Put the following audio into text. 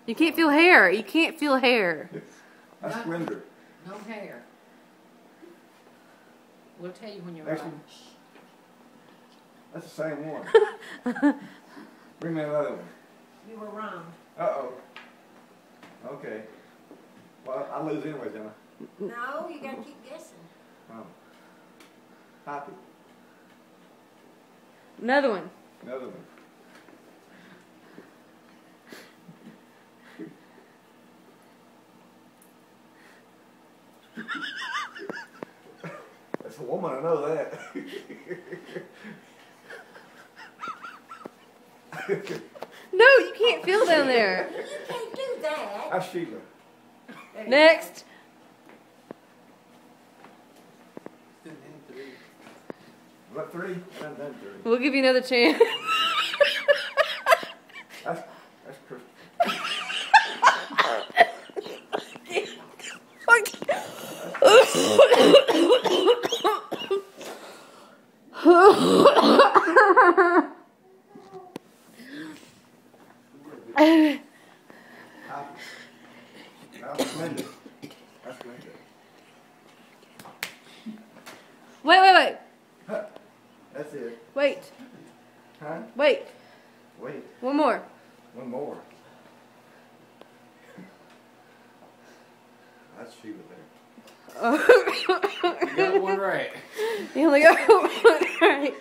You can't feel hair. You can't feel hair. That's Splendor. No hair. We'll tell you when you're Next right. one. That's the same one. Bring me another one. You were wrong. Uh-oh. Okay. Well, I lose anyway, don't I? No, you gotta keep guessing. Oh. Happy. Another one. Another one. That's a woman, I know that. No, you can't feel down there. You can't do that. That's Sheila. There you Next. What, three? I've done three. We'll give you another chance. That's Chris. That's Splendor. That's Splendor. Wait. That's it. Wait. Huh? Wait. Wait. One more. One more. That's Sheila there. You got one right. You only got one right.